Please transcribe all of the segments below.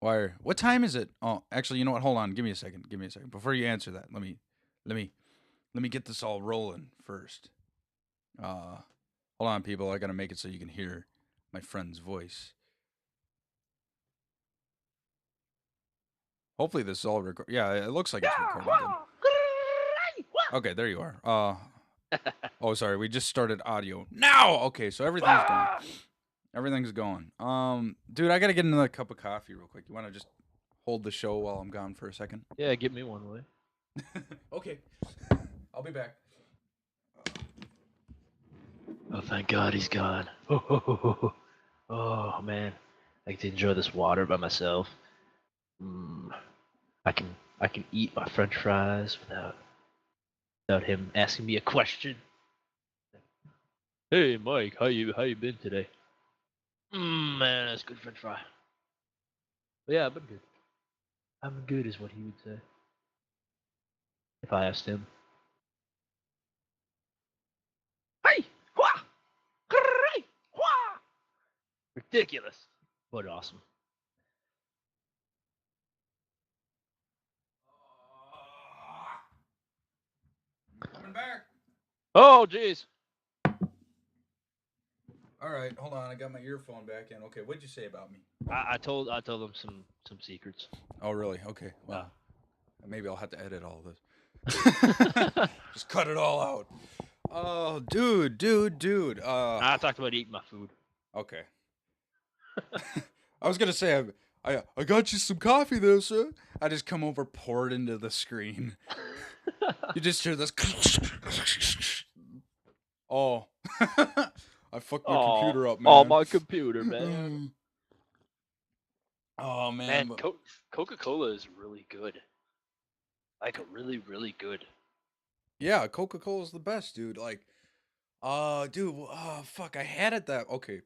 Why? What time is it? Oh, actually, you know what? Hold on. Give me a second. Give me a second. Before you answer that, let me, let me get this all rolling first. Uh, Hold on, people. I gotta make it so you can hear my friend's voice. Hopefully, this is all record. Yeah, it looks like it's recording good. Okay, there you are. Oh, sorry. We just started audio now. Okay, so everything's going. Everything's going. Dude, I gotta get another cup of coffee real quick. You want to just hold the show while I'm gone for a second? Yeah, give me one, will you? Okay, I'll be back. Oh, thank God he's gone. Oh man, I get to enjoy this water by myself. Mm, I can eat my French fries without him asking me a question. Hey Mike, how you been today? Man, that's good French fry. But yeah, I've been good. I'm good is what he would say if I asked him. Hey, wha, grrrray, wha. Ridiculous, but awesome. Coming back. Oh jeez. All right, hold on. I got my earphone back in. Okay, what'd you say about me? I told him some secrets. Oh, really? Okay. Well, maybe I'll have to edit all this. Just cut it all out. Oh, dude. I talked about eating my food. Okay. I was gonna say I got you some coffee there, sir. I just come over, pour it into the screen. You just hear this. Oh, I fucked my computer up, man. Oh, my computer, man. Oh Man, man. Coca-Cola is really good. Like really, really good. Yeah, Coca-Cola's the best, dude. Like, dude, fuck, I had it that. Okay,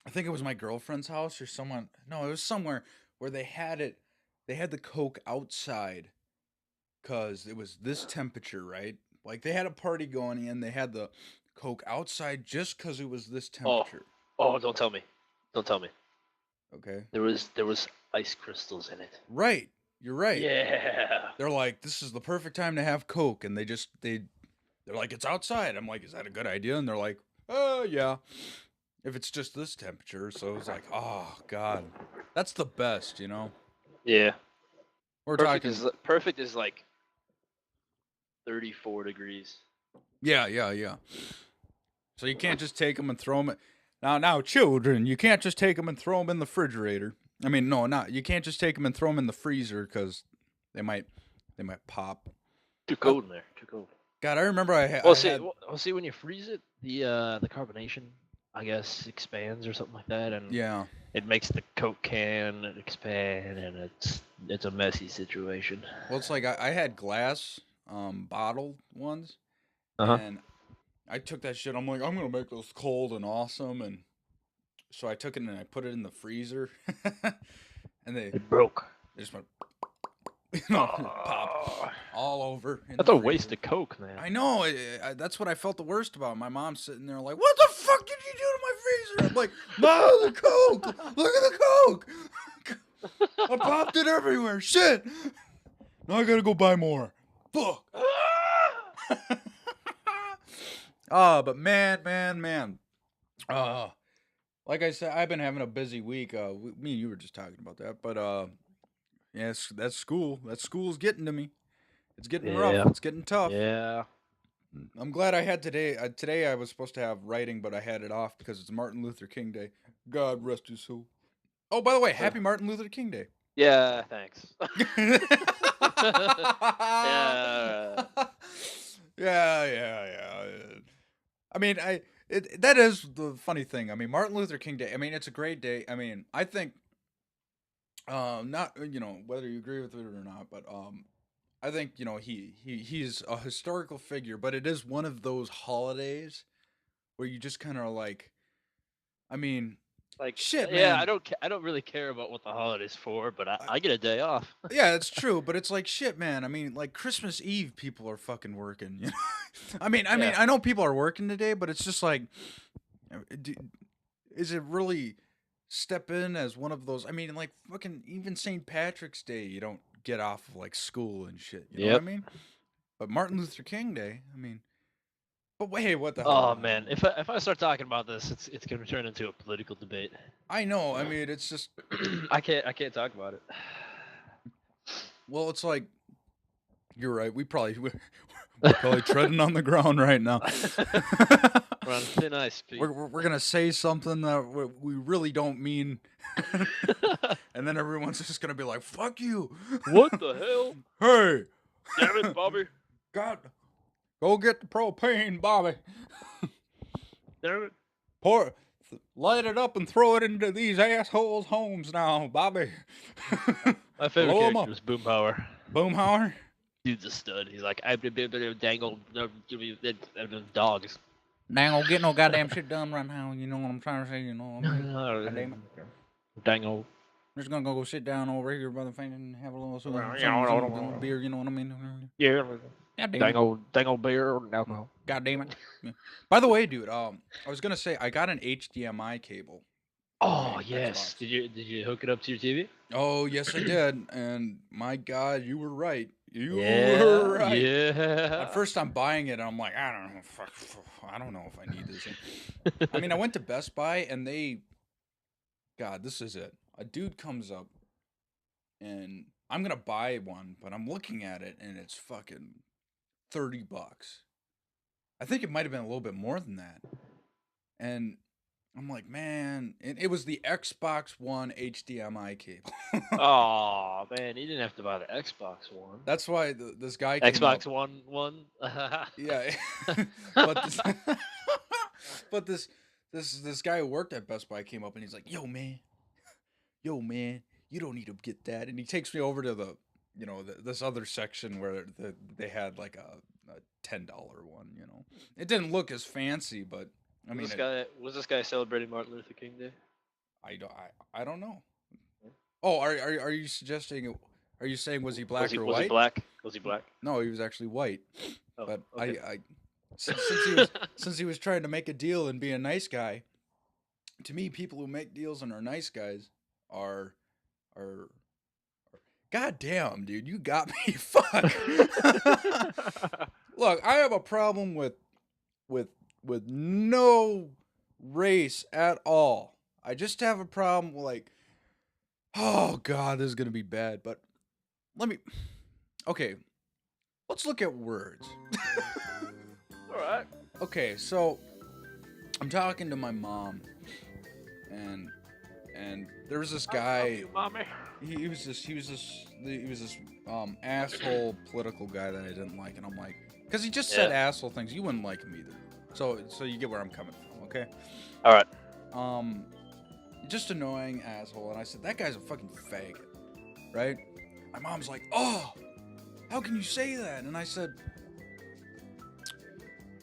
I think it was my girlfriend's house or someone. No, it was somewhere where they had it. They had the Coke outside because it was this temperature, right? Like they had a party going in. They had the Coke outside just because it was this Oh, temperature. don't tell me. Don't tell me. Okay. There was ice crystals in it. Right. You're right. Yeah. They're like, this is the perfect time to have Coke, and they're like, it's outside. I'm like, is that a good idea? And they're like, oh yeah. If it's just this temperature, so it's like, oh god, that's the best, you know. Yeah. We're Perfect talking, is like 34 degrees. yeah. So you can't just take them and throw them. Now, children, you can't just take them and throw them in the refrigerator. I mean, no, not you can't just take them and throw them in the freezer because they might pop. Too cold in there. Too cold. God, I remember I had. See, when you freeze it, the carbonation, I guess, expands or something like that, and Yeah. it makes the Coke can expand, and it's a messy situation. Well, it's like I had glass, bottled ones, Uh-huh. and I took that shit. I'm like, I'm gonna make this cold and awesome, and so I took it and I put it in the freezer, and It broke. they just went, pop all over. That's a waste of Coke, man. I know. That's what I felt the worst about. My mom's sitting there like, "What the fuck did you do to my freezer?" I'm like, "No, the Coke. Look at the Coke. I popped it everywhere. Shit. Now I gotta go buy more. Fuck." Oh, but man. Like I said, I've been having a busy week. Me and you were just talking about that, but yes, that's school. That school's getting to me. It's getting rough. It's getting tough. Yeah. I'm glad I had today. Today I was supposed to have writing, but I had it off because it's Martin Luther King Day. God rest his soul. Oh, by the way, happy Martin Luther King Day. Yeah, thanks. Yeah. Yeah. I mean, that is the funny thing. I mean, Martin Luther King Day. I mean, it's a great day. I mean, I think, not whether you agree with it or not, but I think he's a historical figure, but it is one of those holidays where you just kind of like, I mean, Like, shit, yeah, man. I don't really care about what the holiday's for, but I get a day off. Yeah, it's true, but it's like shit, man. I mean, like Christmas Eve, people are fucking working. You know, I mean, I know people are working today, but it's just like, is it really step in as one of those. I mean, like fucking even St. Patrick's Day, you don't get off of like school and shit. You know what I Yep. mean? But Martin Luther King Day, I mean, but wait, what the hell? Oh man, if I start talking about this, it's gonna turn into a political debate. I know. I mean, it's just I can't talk about it. well, it's like you're right. We're probably treading on the ground right now. We're on thin ice, Pete. We're gonna say something that we really don't mean, and then everyone's just gonna be like, "Fuck you!" What the hell? Hey, Damn it, Bobby! God, go get the propane, Bobby. Damn it! Light it up and throw it into these assholes' homes now, Bobby. My favorite Blow 'em character up. was Boomhauer. Boomhauer. Dude's a stud. He's like, I'm a dangle dogs. Now ain't gonna get no goddamn shit done right now. You know what I'm trying to say? You know what I mean? God damn it. Dangle. I'm just gonna go sit down over here by the fan and have a little some beer. You know what I mean? Yeah. God damn it. Dangle beer and alcohol. God damn it. Yeah. By the way, dude, I was gonna say I got an HDMI cable. Oh my yes. Xbox. Did you hook it up to your TV? Oh yes, I did, and my God, you were right. You Yeah. were right. Yeah. At first, I'm buying it, and I'm like, I don't know, I don't know if I need this. I mean, I went to Best Buy, and God, this is it. A dude comes up, and I'm gonna buy one, but I'm looking at it, and it's fucking $30. I think it might have been a little bit more than that, and I'm like, man, it was the Xbox One HDMI cable. Oh man, you didn't have to buy the Xbox One. That's why this guy came Xbox up. One. Yeah, but this, but this guy who worked at Best Buy came up and he's like, yo man, you don't need to get that, and he takes me over to this other section where they had like a $10 one. You know, it didn't look as fancy, but I mean, Was this guy celebrating Martin Luther King Day? I don't know. Oh, are you suggesting? Are you saying was he black or white? Was he black? Was he black? No, he was actually white. Oh, But okay. I since he was trying to make a deal and be a nice guy, to me, people who make deals and are nice guys are God damn, dude, you got me. Fuck. Look, I have a problem with no race at all. I just have a problem with, like, oh God, this is gonna be bad. But okay, let's look at words. All right. Okay, so I'm talking to my mom, and there was this guy. Mommy. He was this asshole political guy that I didn't like, and I'm like, because he just said asshole things. You wouldn't like him either. So you get where I'm coming from, okay? All right. Just annoying asshole, and I said that guy's a fucking faggot, right? My mom's like, oh, how can you say that? And I said,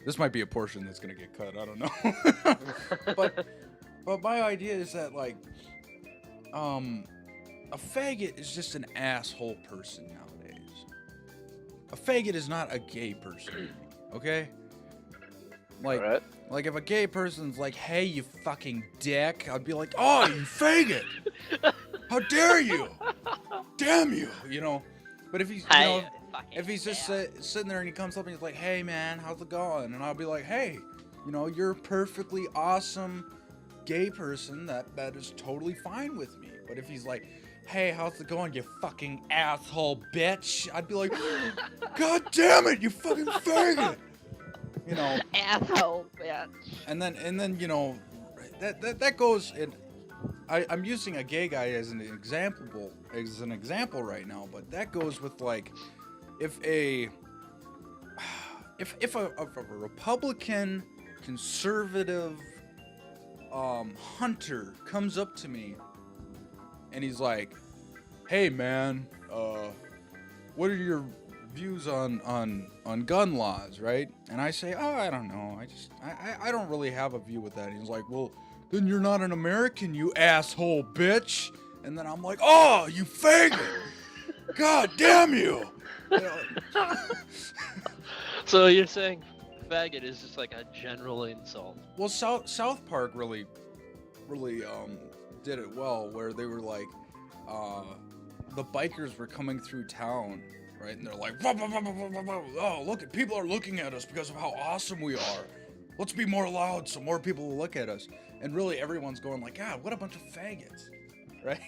this might be a portion that's gonna get cut. I don't know. but my idea is that, like, a faggot is just an asshole person nowadays. A faggot is not a gay person, okay? Like, All right. like if a gay person's like, "Hey, you fucking dick," I'd be like, "Oh, you faggot! How dare you! Damn you!" You know. But if he's, if he's just sitting there and he comes up and he's like, "Hey, man, how's it going?" and I'll be like, "Hey, you're a perfectly awesome gay person that is totally fine with me." But if he's like, "Hey, how's it going, you fucking asshole bitch?" I'd be like, "God damn it, you fucking faggot!" Asshole bitch. And then that goes in. I'm using a gay guy as an example right now, but that goes with, like, if a Republican conservative hunter comes up to me and he's like, "Hey man, what are your views on gun laws," right? And I say, "Oh, I don't know. I don't really have a view with that." And he's like, "Well, then you're not an American, you asshole bitch." And then I'm like, "Oh, you faggot! God damn you!" So you're saying faggot is just like a general insult? Well, South Park really did it well, where they were like, uh, the bikers were coming through town, right? And they're like, "Wah, wah, wah, wah, wah, wah, wah. Oh, look at people are looking at us because of how awesome we are. Let's be more loud so more people will look at us." And really, everyone's going like, "God, what a bunch of faggots," right?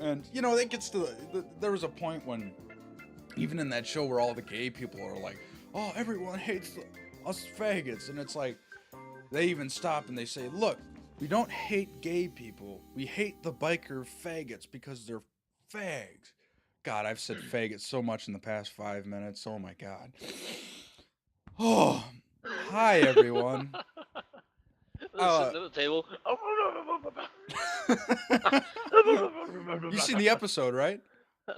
And you know, it gets to there was a point when even in that show where all the gay people are like, "Oh, everyone hates us faggots," and it's like they even stop and they say, "Look, we don't hate gay people. We hate the biker faggots because they're fags." God, I've said faggots so much in the past 5 minutes. Oh my God. Oh, hi everyone. Uh, Sitting at the table. you've seen the episode, right?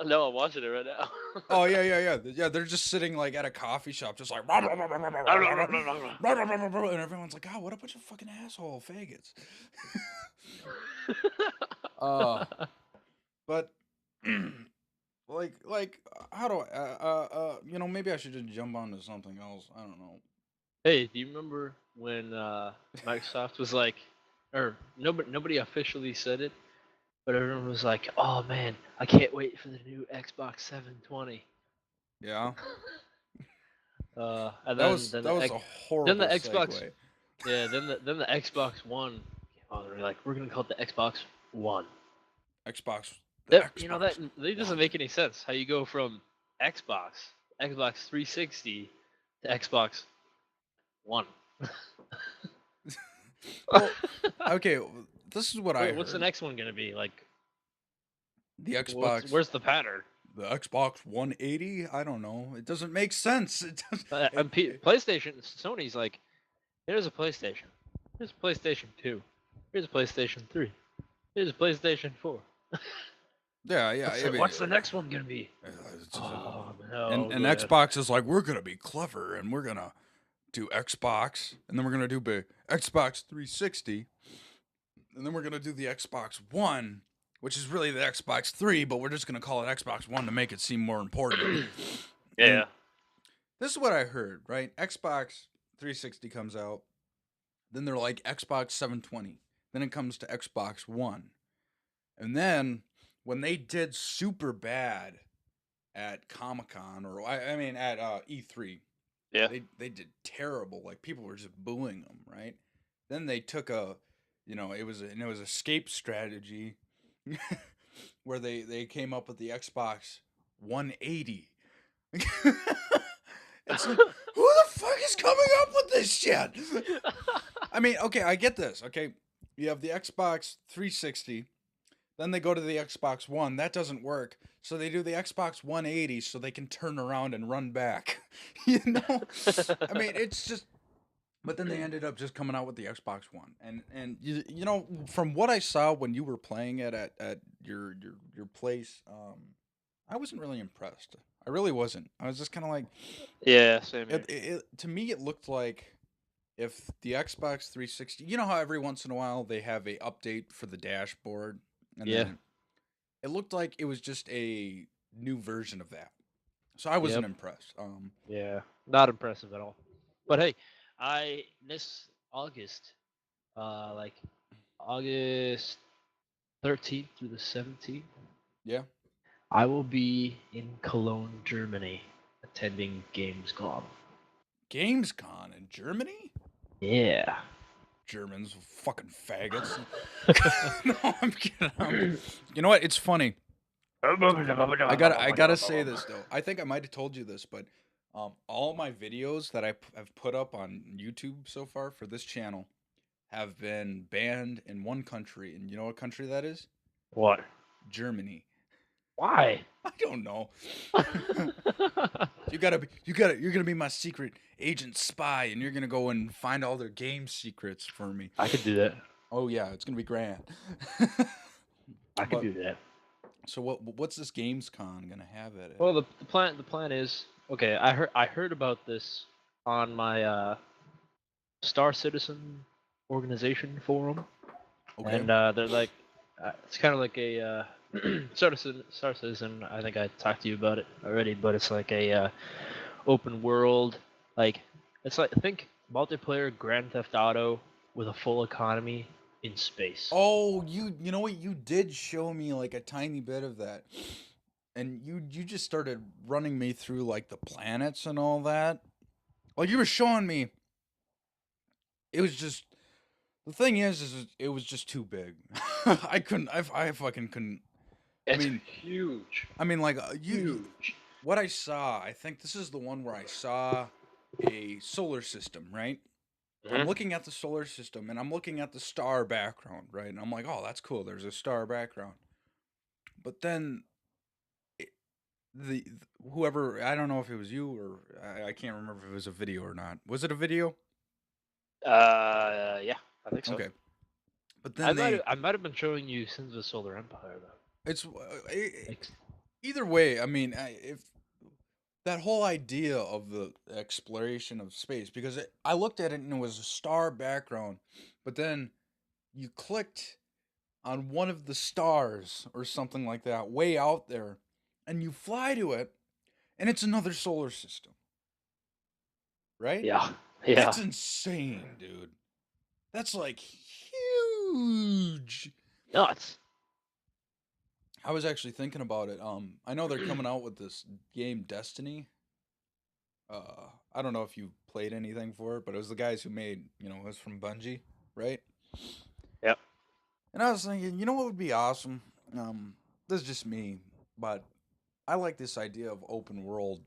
No, I'm watching it right now. Oh yeah. They're just sitting like at a coffee shop, just like, and everyone's like, "God, what a bunch of fucking asshole faggots." uh, but how do I? You know, maybe I should just jump onto something else. I don't know. Hey, do you remember when Microsoft was like, or nobody officially said it, but everyone was like, "Oh man, I can't wait for the new Xbox 720." Yeah, And that then was then that was the a then the horrible Xbox, segue. yeah, then the Xbox One. Oh, they're like, we're gonna call it the Xbox One. Xbox, the That you know that Xbox they doesn't One. make any sense. How you go from Xbox 360 to Xbox One? Well, okay, this is what I What's the heard. next one gonna be like? The Xbox, Where's the pattern? the Xbox 180. I don't know. It doesn't make sense. It does. PlayStation, Sony's like, here's a PlayStation, here's a PlayStation 2, here's a PlayStation 3, here's a PlayStation 4. Yeah. I mean, What's the next one gonna be? it's just, Oh and no, good. Xbox is like, we're gonna be clever and we're gonna do Xbox, and then we're gonna do Xbox 360, and then we're gonna do the Xbox One, which is really the Xbox 3, but we're just gonna call it Xbox One to make it seem more important. And Yeah. this is what I heard, right? Xbox 360 comes out, then they're like Xbox 720, then it comes to Xbox One, and then when they did super bad at Comic Con, or I mean at E3, Yeah. they did terrible. Like people were just booing them, right? Then they took a, you know, it was an escape strategy where they came up with the Xbox 180. It's like, who the fuck is coming up with this shit? I mean, okay, I get this. Okay, you have the Xbox 360, then they go to the Xbox One. That doesn't work. So they do the Xbox 180 so they can turn around and run back. You know? I mean, it's just but then they ended up just coming out with the Xbox One. And you know, from what I saw when you were playing it at your place, I wasn't really impressed. I really wasn't. I was just kind of like Yeah, same here. to me it looked like if the Xbox 360, you know how every once in a while they have a update for the dashboard, and Yeah. then it looked like it was just a new version of that. So I wasn't Yep. impressed. Yeah. Not impressive at all. But hey, I this August, like August 13th through the 17th, Yeah, I will be in Cologne, Germany, attending Gamescom. Gamescom in Germany. Yeah. Germans, fucking faggots. No, I'm kidding. You know what? It's funny. I gotta say this though. I think I might have told you this, but all my videos that have put up on YouTube so far for this channel have been banned in one country, and you know what country that is? What? Germany. Why? I don't know. You're gonna be my secret agent spy, and you're gonna go and find all their game secrets for me. I could do that. Oh yeah, it's gonna be grand. I could But do that. so what's this GamesCon gonna have at it? Well, the plan is okay. I heard about this on my Star Citizen organization forum, Okay. and they're like, it's kind of like a Star Citizen. I think I talked to you about it already, but it's like a open world, like it's like think multiplayer Grand Theft Auto with a full economy, in space. Oh, you know what? You did show me like a tiny bit of that. And you just started running me through like the planets and all that. Like you were showing me it was just the thing is it was just too big. I fucking couldn't. I It's mean, huge, like you huge. what I saw, I think this is the one where I saw a solar system, right? I'm Hmm. looking at the solar system and I'm looking at the star background, right? And I'm like, "Oh, that's cool. There's a star background." But then it, the whoever, I don't know if it was you or I can't remember if it was a video or not. Was it a video? Yeah, I think so. Okay. But then they I might have been showing you Sins of the Solar Empire though. it's Like, either way, I mean, if that whole idea of the exploration of space, because I looked at it and it was a star background, but then you clicked on one of the stars or something like that way out there and you fly to it and it's another solar system, right? yeah, That's yeah, insane, dude. That's like huge. nuts. I was actually thinking about it. I know they're coming out with this game Destiny. I don't know if you played anything for it, but it was the guys who made, it was from Bungie, right? Yep. And I was thinking, you know what would be awesome? This is just me, but I like this idea of open world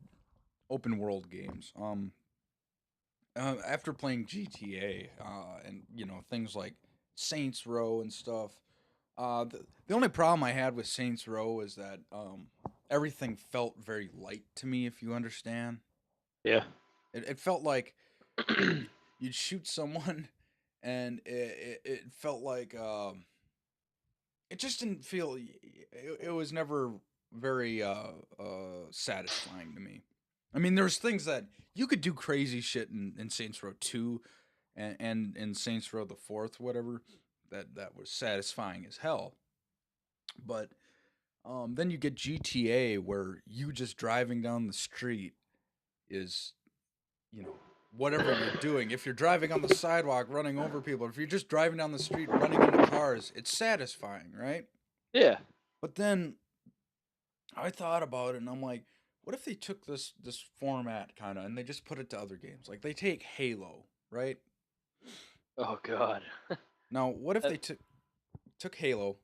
games. After playing GTA, and things like Saints Row and stuff, the only problem I had with Saints Row is that everything felt very light to me. If you understand, Yeah. it felt like you'd shoot someone, and it felt like it just didn't feel. It was never very satisfying to me. I mean, there's things that you could do crazy shit in Saints Row 2 and in Saints Row the Fourth, whatever, that was satisfying as hell. But then you get GTA where you just driving down the street is, you know, whatever you're doing. If you're driving on the sidewalk, running over people, if you're just driving down the street, running into cars, it's satisfying, right? Yeah. But then I thought about it and I'm like, what if they took this format kind of and they just put it to other games? Like they take Halo, right? Oh God. Now, what if Uh, they took Halo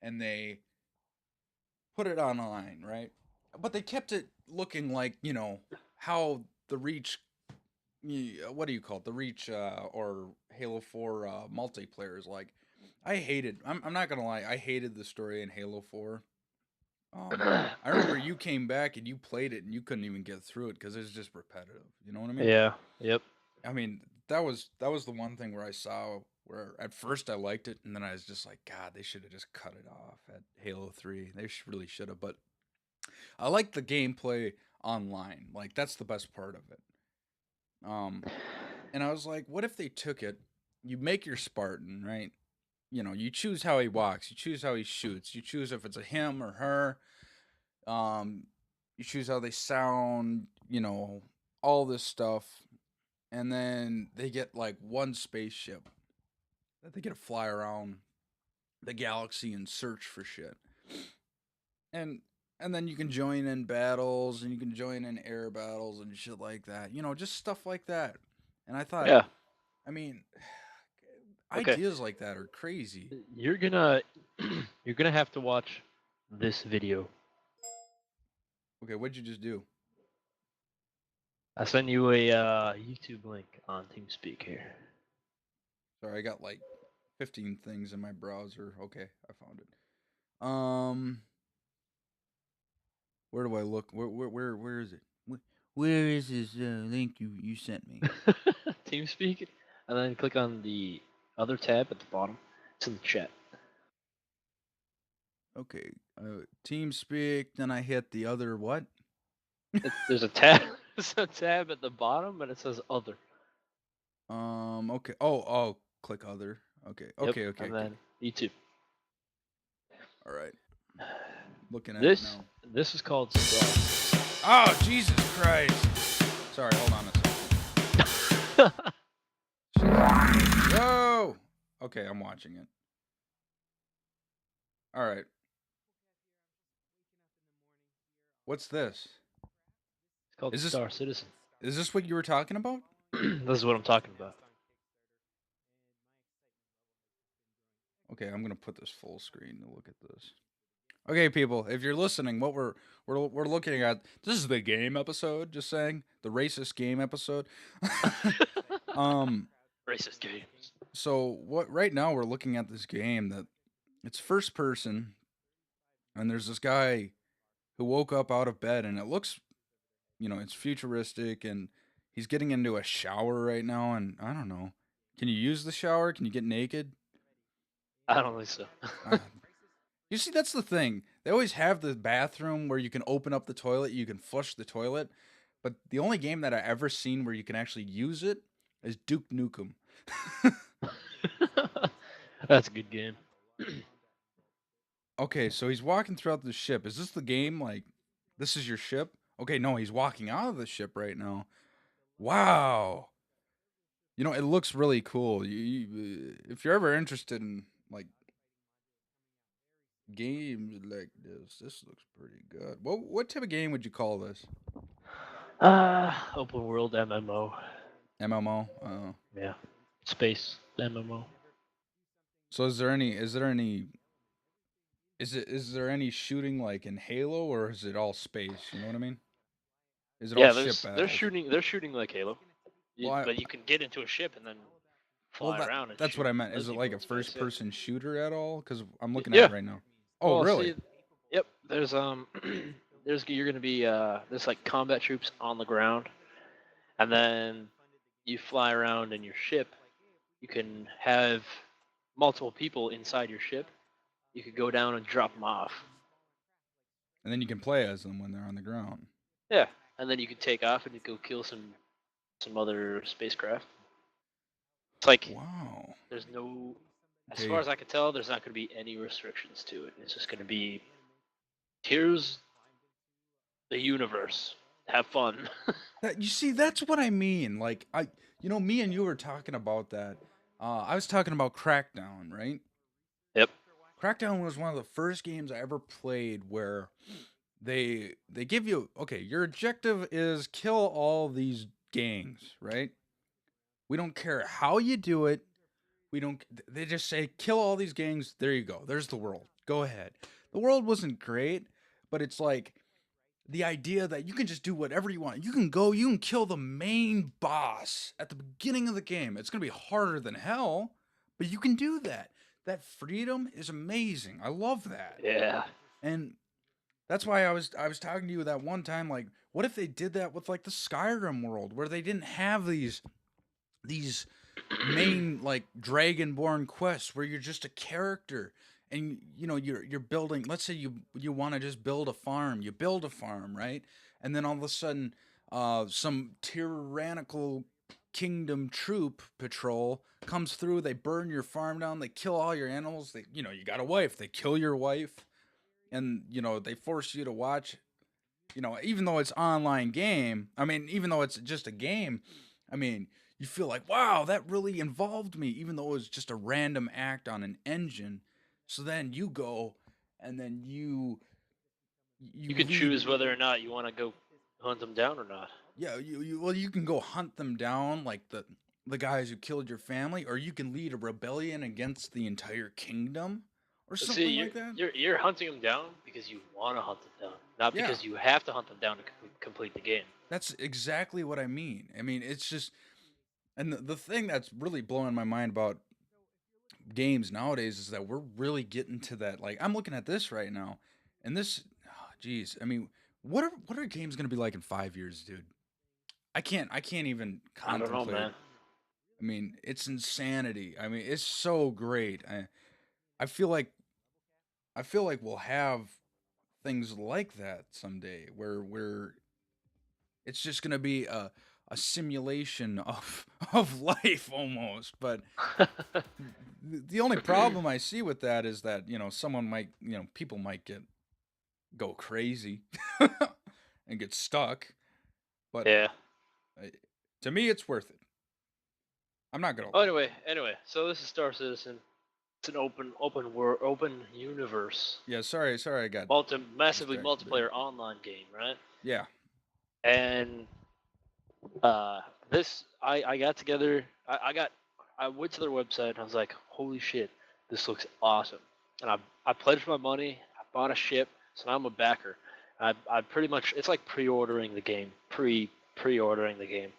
and they put it online, right? But they kept it looking like, how the Reach, what do you call it? The Reach or Halo 4 multiplayer is like. I'm not going to lie, I hated the story in Halo 4. I remember you came back and you played it and you couldn't even get through it because it was just repetitive. You know what I mean? yeah. Yep. I mean, that was the one thing where I saw where at first I liked it and then I was just like, God, they should have just cut it off at Halo 3. They really should have. But I like the gameplay online. Like that's the best part of it. Um, and I was like, what if they took it? You make your Spartan, right? You choose how he walks, you choose how he shoots, you choose if it's a him or her. Um, you choose how they sound, all this stuff, and then they get like one spaceship that they get to fly around the galaxy and search for shit. And and then you can join in battles and you can join in air battles and shit like that. Just stuff like that. And I thought, Yeah. I mean, Okay. ideas like that are crazy. You're gonna you're gonna have to watch this video. Okay, what'd you just do? I sent you a YouTube link on TeamSpeak here. Sorry, I got like 15 things in my browser. Okay, I found it. Where do I look? Where is it? Where is this link you sent me? TeamSpeak, and then click on the other tab at the bottom. It's in the chat. Okay, TeamSpeak. Then I hit the other what? There's a tab. There's a tab at the bottom, and it says other. Okay. Oh. Click other. Okay. Yep. Okay. And then YouTube. All right. Looking at it This now. this is called Stealth. Oh Jesus Christ! Sorry. Hold on a second. Whoa. Okay, I'm watching it. All right. What's this? It's called Is this Star Citizen. is this what you were talking about? This is what I'm talking about. Okay, I'm gonna put this full screen to look at this. Okay, people, if you're listening, what we're looking at, this is the game episode. Just saying, the racist game episode. um, Racist games. so what? Right now, we're looking at this game that it's first person, and there's this guy who woke up out of bed, and it looks, it's futuristic, and he's getting into a shower right now, and I don't know. Can you use the shower? Can you get naked? I don't think so. Uh, You see, that's the thing. They always have the bathroom where you can open up the toilet, you can flush the toilet. But the only game that I ever seen where you can actually use it is Duke Nukem. That's a good game. Okay, so he's walking throughout the ship. Is this the game? Like, this is your ship? Okay, no, he's walking out of the ship right now. Wow. It looks really cool. If you're ever interested in like games like this looks pretty good. What type of game would you call this? Open world MMO. MMO. Yeah, space MMO. So is there any shooting like in Halo, or is it all space? You know what I mean? Is it all Yeah, ship they're battles? shooting like Halo, Well, but you can get into a ship and then well fly around and that's shoot what I meant. Is it like Leslie a in space. first Yeah. person shooter at all? Because I'm looking at Yeah. it right now. Oh, Well, really? see, yep. There's there's you're gonna be there's like combat troops on the ground, and then you fly around in your ship. You can have multiple people inside your ship. You could go down and drop them off. And then you can play as them when they're on the ground. Yeah, and then you can take off and you go kill some other spacecraft. It's like Wow. there's no, as far Okay. as I can tell, there's not going to be any restrictions to it. It's just going to be here's the universe. Have fun. You see, that's what I mean. Like me and you were talking about that. I was talking about Crackdown, right? Yep. Crackdown was one of the first games I ever played where they give you, okay, your objective is kill all these gangs, right? We don't care how you do it. We don't They just say kill all these gangs. There you go. There's the world. Go ahead. The world wasn't great, but it's like the idea that you can just do whatever you want. You can kill the main boss at the beginning of the game. It's going to be harder than hell, but you can do that. That freedom is amazing. I love that. Yeah. And that's why I was talking to you that one time, like, what if they did that with like the Skyrim world where they didn't have these main like dragonborn quests where you're just a character, and you're building, let's say you want to just build a farm. You build a farm, right? And then all of a sudden some tyrannical kingdom troop patrol comes through. They burn your farm down. They kill all your animals. You got a wife. They kill your wife, and they force you to watch. Even though it's online game, I mean, even though it's just a game, I mean, you feel like, wow, that really involved me, even though it was just a random act on an engine. So then you go, and then You you can lead. choose whether or not you want to go hunt them down or not. Yeah, you can go hunt them down, like the guys who killed your family, or you can lead a rebellion against the entire kingdom, or But see, something like that. you're hunting them down because you want to hunt them down, not Yeah, because you have to hunt them down to complete the game. that's exactly what I mean. I mean, it's just, and the thing that's really blowing my mind about games nowadays is that we're really getting to that. Like, I'm looking at this right now, and this, geez, I mean, what are games gonna be like in 5 years, dude? I can't even I don't know, contemplate. man. I mean, it's insanity. I mean, it's so great. I feel like we'll have things like that someday, where it's just gonna be a simulation of of life almost. But the only problem I see with that is that someone might, people might go crazy and get stuck. But Yeah. uh, to me, it's worth it. I'm not gonna Oh, lie. anyway. So this is Star Citizen. It's an open world, open universe, Yeah, sorry, I got massively distracted there. multiplayer online game, right? Yeah. And this I got together. I went to their website and I was like, holy shit, this looks awesome. And I pledged my money. I bought a ship, so now I'm a backer. I pretty much it's like pre-ordering the game, pre-ordering the game,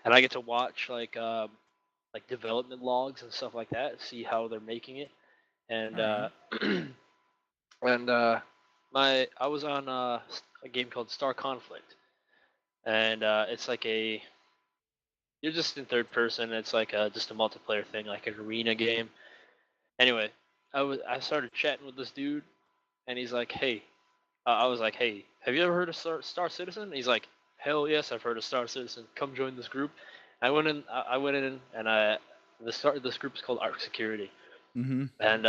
and I get to watch like development logs and stuff like that, see how they're making it, and All right. and I was on a game called Star Conflict, and it's like a you're just in third person. It's like just a multiplayer thing, like an arena game. Anyway, I started chatting with this dude, and he's like, "Hey," I was like, "Hey, have you ever heard of Star Citizen?" He's like, "Hell yes, I've heard of Star Citizen. Come join this group." I went in, and the start of this group is called Arc Security, Mm-hmm. and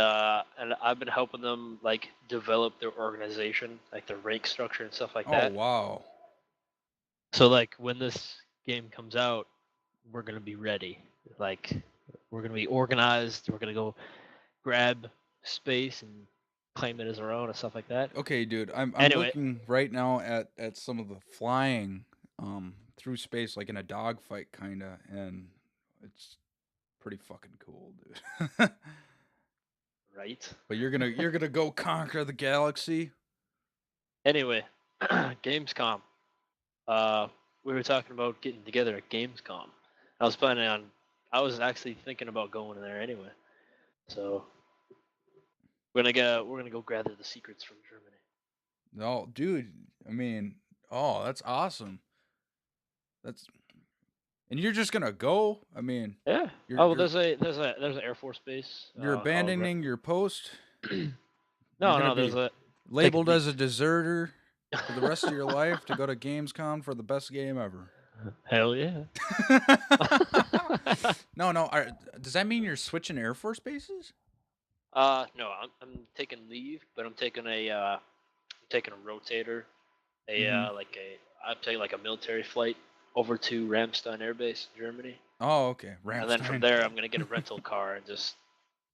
I've been helping them like develop their organization, like their rank structure and stuff like Oh that. wow. So like when this game comes out, we're gonna be ready. Like we're gonna be organized. We're gonna go grab space and claim it as our own and stuff like that. Okay, dude. I'm Anyway, looking right now at some of the flying through space like in a dogfight kinda, and it's pretty fucking cool, dude. right. But you're gonna go conquer the galaxy? Anyway, Gamescom. Uh, we were talking about getting together at Gamescom. I was planning on. I was actually thinking about going there anyway. So we're gonna go gather the secrets from Germany. No, dude. I mean, oh, that's awesome. That's and you're just gonna go? I mean, Yeah. you're Oh well, you're there's an Air Force base. you're abandoning your post? You're gonna No, there's be a take a labeled leave. as a deserter for the rest of your life to go to Gamescom for the best game ever. Hell yeah. No, no. Does that mean you're switching Air Force bases? No, I'm taking leave, but I'm taking a rotator, Mm-hmm. I'm taking like a military flight over to Ramstein Air Base, Germany, Oh, okay. and then from Ramstein. there I'm gonna get a rental car and just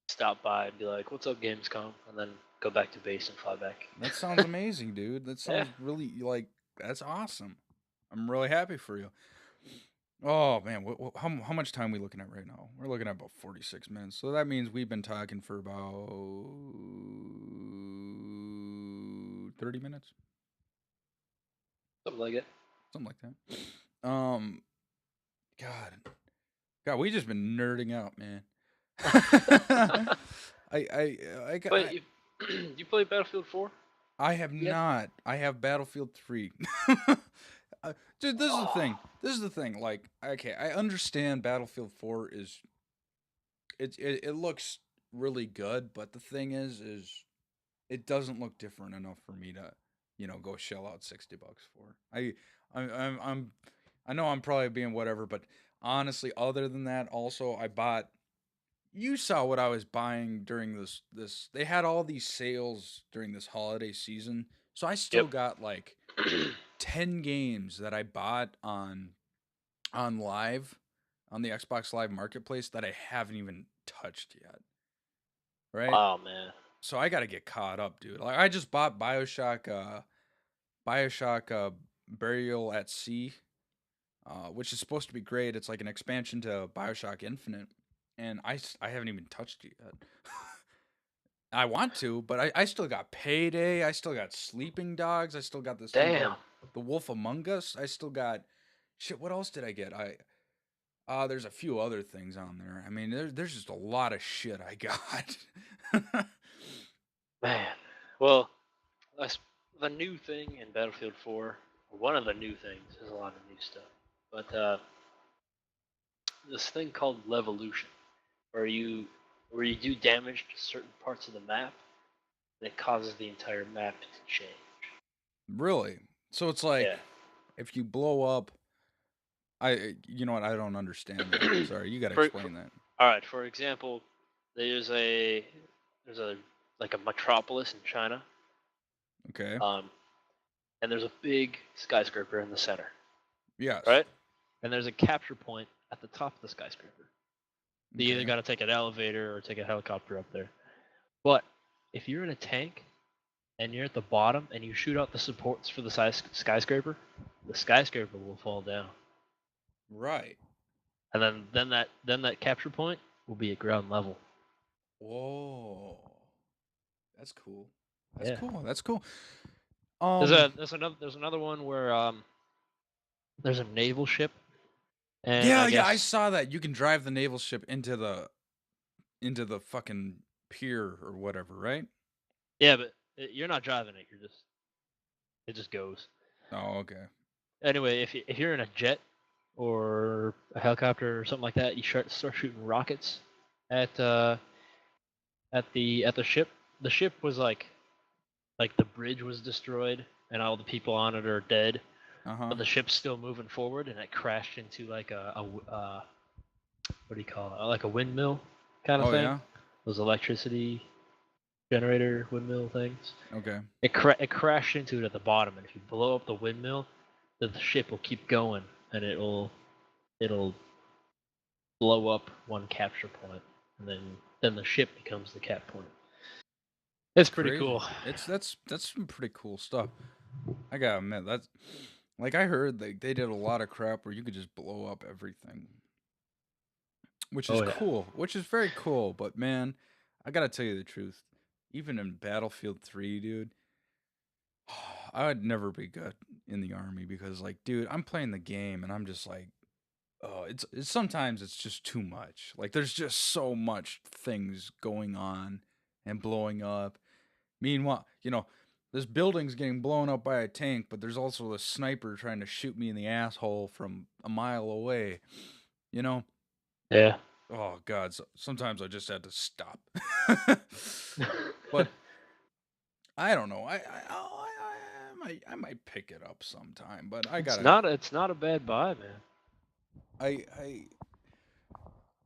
stop by and be like, "What's up, Gamescom?" and then go back to base and fly back. That sounds amazing, dude. That Yeah. sounds really like that's awesome. I'm really happy for you. Oh man, how much time are we looking at right now? We're looking at about 46 minutes. So that means we've been talking for about 30 minutes, Something like it. something like that. God, God, we just been nerding out, man. But you you play Battlefield 4 I have yet? not. I have Battlefield 3. Dude, this is the Oh, thing. This is the thing. Like, okay, I understand Battlefield 4 is it looks really good, but the thing is it doesn't look different enough for me to, go shell out $60 for. I'm I know I'm probably being whatever, but honestly, other than that, also I bought. You saw what I was buying during this. They had all these sales during this holiday season, so I yep. still got like 10 games that I bought on live on the Xbox Live Marketplace that I haven't even touched yet. Right? Oh man. So I got to get caught up, dude. Like I just bought BioShock Burial at Sea, which is supposed to be great. It's like an expansion to BioShock Infinite, and I haven't even touched it yet. I want to, but I still got Payday. I still got Sleeping Dogs. I still got this thing Damn. called The Wolf Among Us. I still got shit. What else did I get? There's a few other things on there. I mean, there's just a lot of shit I got. Man. Well, that's the new thing in Battlefield 4. One of the new things. There's a lot of new stuff, but this thing called Levolution, where you do damage to certain parts of the map, and it causes the entire map to change. Really? So it's Yeah. like if you blow up, you know what? I don't understand that. Sorry, you got to For explain that. all right. For example, there's a there's a like a metropolis in China, Okay. um, and there's a big skyscraper in the center, Yes. right? And there's a capture point at the top of the skyscraper. So you either Okay. got to take an elevator or take a helicopter up there. But if you're in a tank and you're at the bottom and you shoot out the supports for the skyscraper, the skyscraper will fall down, Right. and then that capture point will be at ground level. Whoa. That's cool. That's Yeah. cool. That's cool. There's Um. a there's another one where there's a naval ship, and Yeah, I yeah, I guess saw that. You can drive the naval ship into the fucking pier or whatever, right? yeah, but you're not driving it. It just goes. Oh, okay. Anyway, if you're in a jet or a helicopter or something like that, you start shooting rockets at at the ship. The ship was like the bridge was destroyed and all the people on it are dead, Uh huh. but the ship's still moving forward and it crashed into like what do you call it? Like a windmill kind of Oh thing. yeah. Those electricity generator windmill things. Okay. It crashed into it at the bottom, and if you blow up the windmill, then the ship will keep going and it'll blow up one capture point, and then the ship becomes the cap point. That's It's pretty crazy. cool. That's some pretty cool stuff. I gotta admit, that's like I heard they did a lot of crap where you could just blow up everything, which is Oh yeah. cool, which is very cool. But man, I gotta tell you the truth. Even in Battlefield 3, dude, I would never be good in the army because, like, dude, I'm playing the game and I'm just like, oh, it's sometimes it's just too much. Like, there's just so much things going on and blowing up. Meanwhile, this building's getting blown up by a tank, but there's also a sniper trying to shoot me in the asshole from a mile away. You know? Yeah. Oh God, sometimes I just had to stop. But I don't know. I might pick it up sometime, but It's not a bad buy, man. I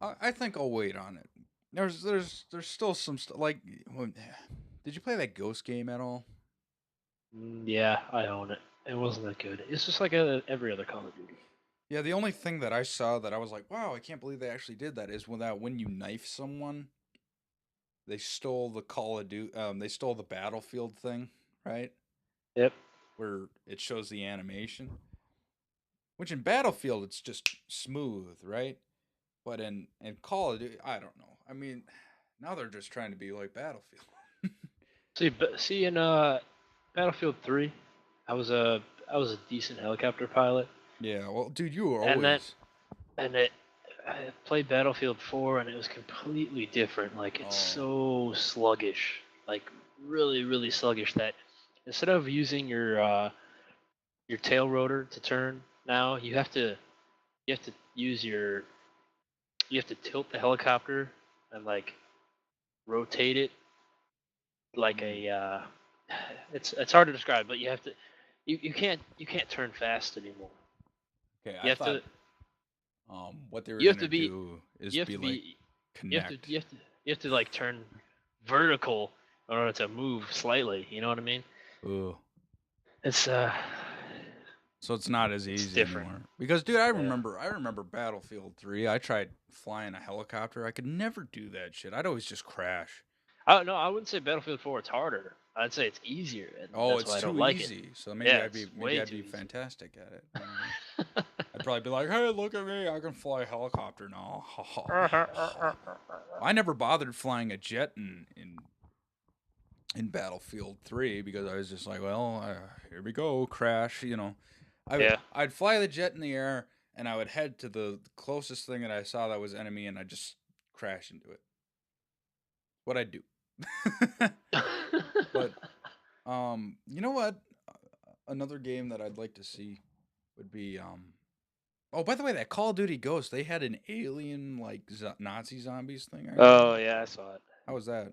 I I think I'll wait on it. There's still some stuff like did you play that Ghost game at all? Yeah, I own it. It wasn't that good. It's just like every other Call of Duty. Yeah, the only thing that I saw that I was like, wow, I can't believe they actually did that is when you knife someone, they stole the Call of Duty, they stole the Battlefield thing, right? Yep. Where it shows the animation. Which in Battlefield it's just smooth, right? But in Call of Duty, I don't know. I mean, now they're just trying to be like Battlefield. See in Battlefield 3, I was a decent helicopter pilot, Yeah, well, dude, you were and then always. and it I played Battlefield 4 and it was completely different. Like it's Oh, so sluggish, like really really sluggish that instead of using your tail rotor to turn, now you have to use your you have to tilt the helicopter and like rotate it like mm, a it's hard to describe, but you can't turn fast anymore. okay. You I have thought to what they were you have gonna to be do is you have be to like be connect. you have to like turn vertical in order to move slightly. You know what I mean? Ugh. It's So it's not as it's easy different. anymore. Because dude, Yeah. I remember Battlefield 3. I tried flying a helicopter. I could never do that shit. I'd always just crash. No, I wouldn't say Battlefield 4 it's harder. I'd say it's easier, and Oh, that's it's why I don't too like it. easy. So Yeah, it's maybe way I'd too be easy. fantastic at it. You know what I mean? I'd probably be like, "Hey, look at me! I can fly a helicopter now." I never bothered flying a jet in Battlefield 3 because I was just like, "Well, here we go, crash." Yeah. I'd fly the jet in the air and I would head to the closest thing that I saw that was enemy and I just crash into it. What I do. But you know what? Another game that I'd like to see would be oh, by the way, that Call of Duty Ghost, they had an alien like Nazi zombies thing. I heard. Oh yeah, I saw it. How was that?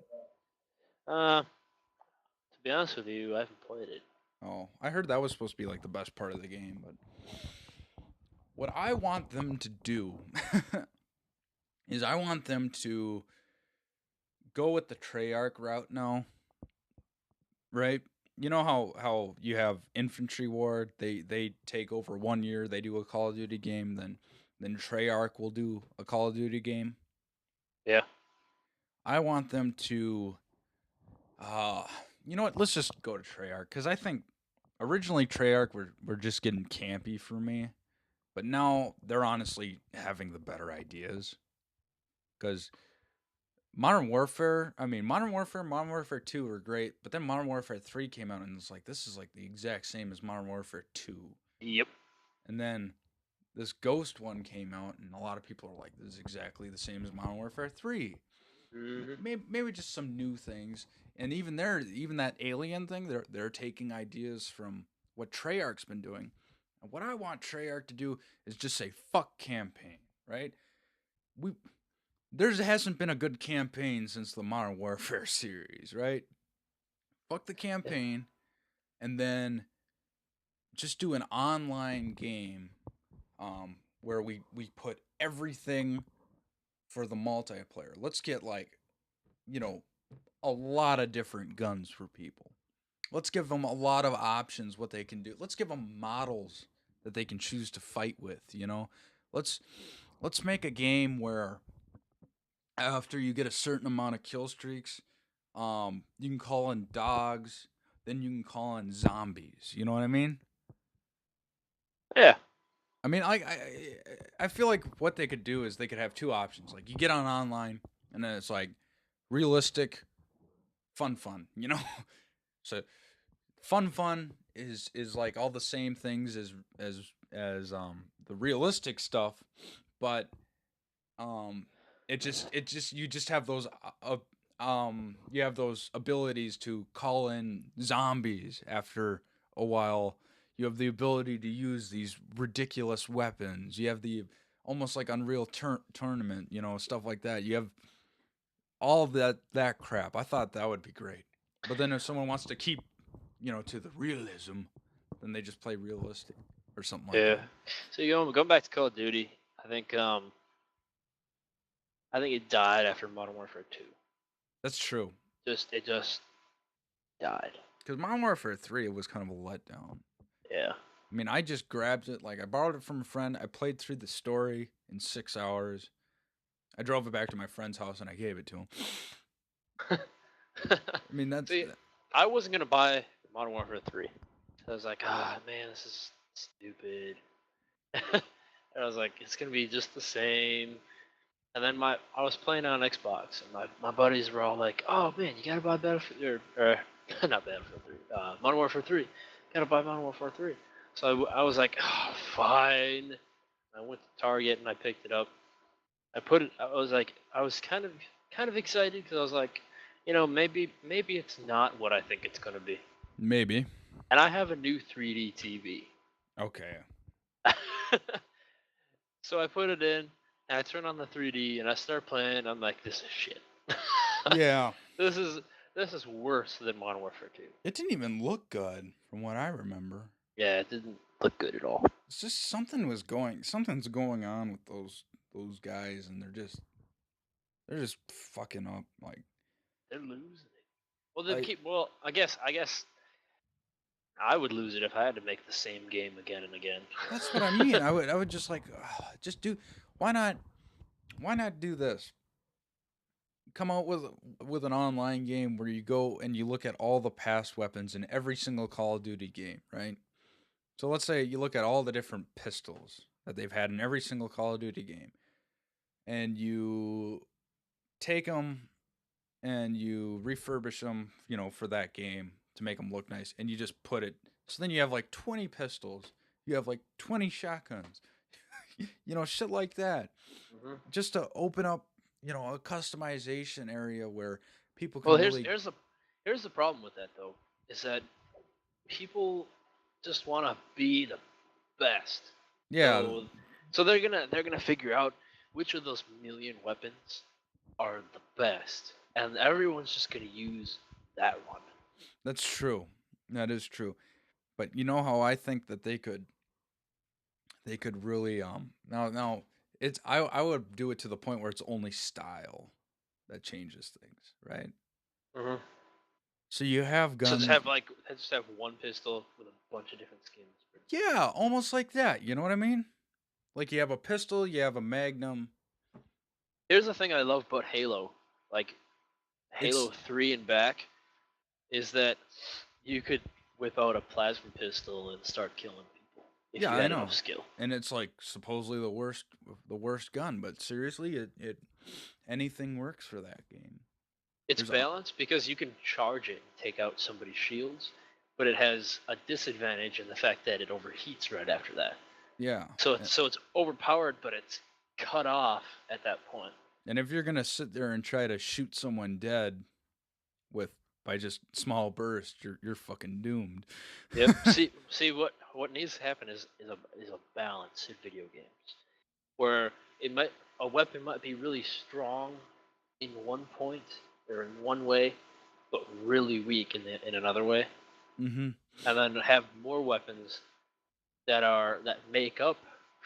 To be honest with you, I haven't played it. Oh, I heard that was supposed to be like the best part of the game, but what I want them to do is I want them to go with the Treyarch route now, right? You know how you have Infantry War, they take over 1 year, they do a Call of Duty game, then Treyarch will do a Call of Duty game. Yeah. I want them to uh you know what? Let's just go to Treyarch cuz I think originally Treyarch were just getting campy for me, but now they're honestly having the better ideas cuz Modern Warfare, Modern Warfare 2 were great, but then Modern Warfare 3 came out and it's like this is like the exact same as Modern Warfare 2. Yep. And then this Ghost one came out and a lot of people are like this is exactly the same as Modern Warfare 3. Hmm. Maybe just some new things. And even that alien thing, they're taking ideas from what Treyarch's been doing. And what I want Treyarch to do is just say fuck campaign, right? We there hasn't been a good campaign since the Modern Warfare series, right? Fuck the Yeah. campaign and then just do an online game where we put everything for the multiplayer. Let's get like, you know, a lot of different guns for people. Let's give them a lot of options what they can do. Let's give them models that they can choose to fight with, you know. Let's let's make a game where after you get a certain amount of kill streaks, you can call in dogs, then you can call in zombies. You know what I mean? Yeah. I mean, I feel like what they could do is they could have two options. Like you get on online, and then it's like realistic, fun. You know, so fun is like all the same things as the realistic stuff, but um it just you just have those you have those abilities to call in zombies after a while. You have the ability to use these ridiculous weapons. You have the almost like Unreal Tournament, you know, stuff like that. You have all of that crap. I thought that would be great. But then if someone wants to keep, you know, to the realism, then they just play realistic or something like Yeah. that. So going back to Call of Duty, I think I think it died after Modern Warfare 2. That's true. It just died. Because Modern Warfare 3 it was kind of a letdown. Yeah. I mean, I just grabbed it. Like, I borrowed it from a friend. I played through the story in 6 hours. I drove it back to my friend's house and I gave it to him. I mean, that's. See, I wasn't gonna buy Modern Warfare 3. I was like, ah, man, this is stupid. And I was like, it's gonna be just the same. And then I was playing on Xbox, and my buddies were all like, oh man, you gotta buy Battlefield or not Battlefield 3, Modern Warfare 3. You gotta buy Modern Warfare 3. So I was like, oh, fine. I went to Target and I picked it up. I put it. I was like, I was kind of excited because I was like, maybe it's not what I think it's gonna be. Maybe. And I have a new 3D TV. Okay. So I put it in, and I turn on the 3D, and I start playing. I'm like, this is shit. Yeah. this is this is worse than Modern Warfare 2. It didn't even look good from what I remember. Yeah, it didn't look good at all. It's just something's going on with those guys and they're just fucking up like They're losing it. Well, they I keep. Well, I guess I would lose it if I had to make the same game again and again. that's what I mean. I would just like just do why not why not do this? Come out with an online game where you go and you look at all the past weapons in every single Call of Duty game, right? So let's say you look at all the different pistols that they've had in every single Call of Duty game and you take them and you refurbish them, you know, for that game to make them look nice, and you just put it. So then you have like 20 pistols, you have like 20 shotguns, you know, shit like that, Hmm. just to open up, you know, a customization area where people Well, can here's really, here's the here's the problem with that though, is that people just want to be the best. yeah, So so they're gonna figure out which of those million weapons are the best, and everyone's just gonna use that one. that's true. That is true. But you know how I think that they could really now it's I would do it to the point where it's only style that changes things, right? Hmm. So you have So guns. just have one pistol with a bunch of different skins. Yeah, almost like that. You know what I mean? Like you have a pistol, you have a magnum, Here's the thing I love about Halo, like It's Halo 3 and back, is that you could whip out a plasma pistol and start killing people if yeah, you I had enough know. skill. And it's like supposedly the worst gun, but seriously, it anything works for that game. It's There's a balanced because you can charge it and take out somebody's shields, but it has a disadvantage in the fact that it overheats right after that. yeah. So it's overpowered, but it's cut off at that point. And if you're gonna sit there and try to shoot someone dead with by just small bursts, you're fucking doomed. Yep. See what needs to happen is a balance in video games where it might a weapon might be really strong in one point or in one way, but really weak in another way, Mm-hmm. and then have more weapons that make up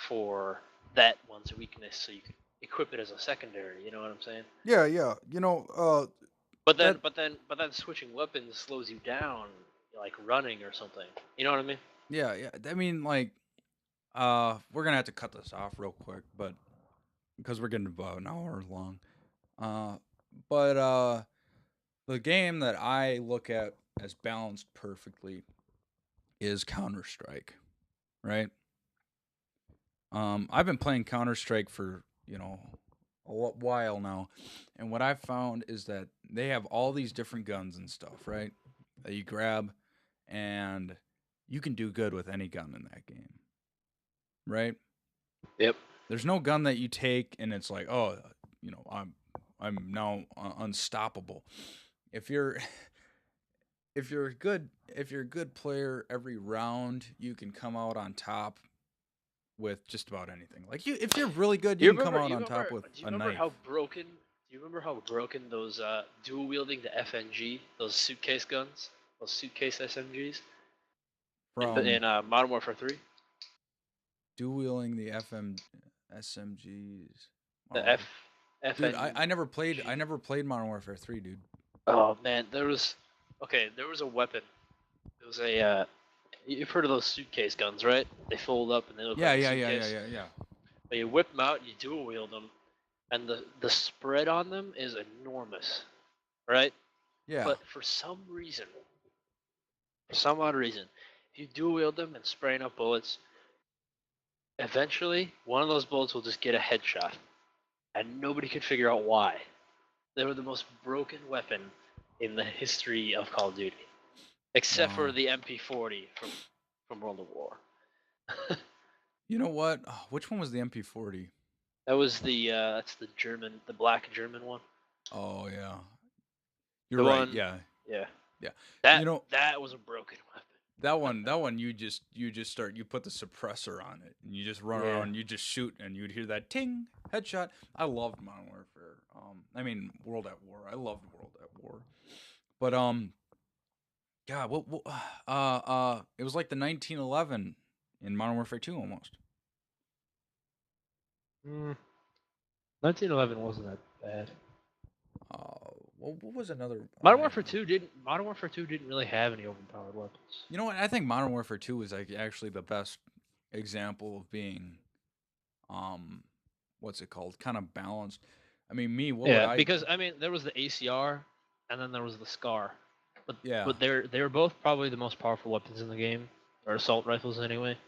for that one's weakness, so you can equip it as a secondary. You know what I'm saying? Yeah, yeah. But then, That but then, but then, switching weapons slows you down, like running or something. You know what I mean? yeah, yeah. I mean, like, we're gonna have to cut this off real quick, but because we're getting about an hour long. Uh, but the game that I look at as balanced perfectly is Counter Strike, right? I've been playing Counter Strike for while now, and what I've found is that they have all these different guns and stuff, right? That you grab, and you can do good with any gun in that game, right? Yep. There's no gun that you take and it's like, oh, I'm now unstoppable. If you're if you're a good player every round, you can come out on top with just about anything. Like if you're really good, you You can come remember? out You on top remember? with Do you a remember how knife broken? Do you remember how broken those dual wielding the FNG, those suitcase guns, those suitcase SMGs in from Modern Warfare 3? dual wielding the FM SMGs. The Oh, dude, I FNG. never played Modern Warfare 3, dude. Oh man, there was a weapon. It was a you've heard of those suitcase guns, right? They fold up and they look Yeah, like a yeah, yeah, yeah, suitcase. yeah, yeah. But you whip them out and you dual wield them, and the spread on them is enormous, right? Yeah. But for some odd reason, if you dual wield them and spray enough bullets, eventually one of those bullets will just get a headshot, and nobody could figure out why. They were the most broken weapon in the history of Call of Duty, except for Wow. the MP40 from World of War. You know what? Oh, which one was the MP40? That was the black German one. Oh yeah. You're The right. one, Yeah. yeah, Yeah. You that know, that was a broken that one you just start you put the suppressor on it and you just run weapon. around, you just shoot and you'd hear that ting headshot. I loved Modern Warfare. I mean World at War. I loved World at War. But God, what it was like the 1911 in Modern Warfare 2 almost. Yeah. 1911 wasn't that bad. What was another Modern Warfare 2 didn't really have any overpowered weapons. You know what? I think Modern Warfare 2 is like actually the best example of being um what's it called? Kind of balanced. I mean, me, what would Yeah, I because I mean there was the ACR and then there was the SCAR. But Yeah. but they were both probably the most powerful weapons in the game, or assault rifles anyway.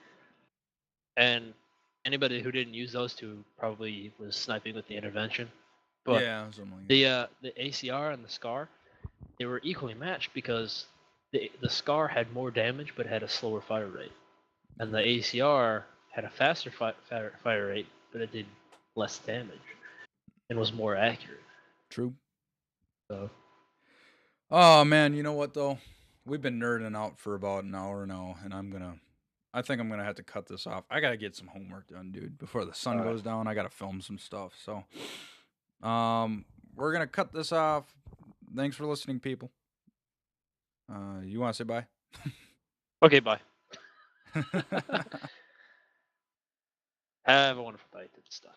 And anybody who didn't use those two probably was sniping with the intervention. But Yeah, something like the ACR and the SCAR, they were equally matched because the SCAR had more damage but had a slower fire rate, and the ACR had a faster fire rate but it did less damage and was more accurate. True. So Oh man, you know what though? We've been nerding out for about an hour now, and I think I'm gonna have to cut this off. I gotta get some homework done, dude, before the sun all right, goes down. I gotta film some stuff. So um we're gonna cut this off. Thanks for listening, people. You wanna say bye? okay, bye. Have a wonderful night and stuff.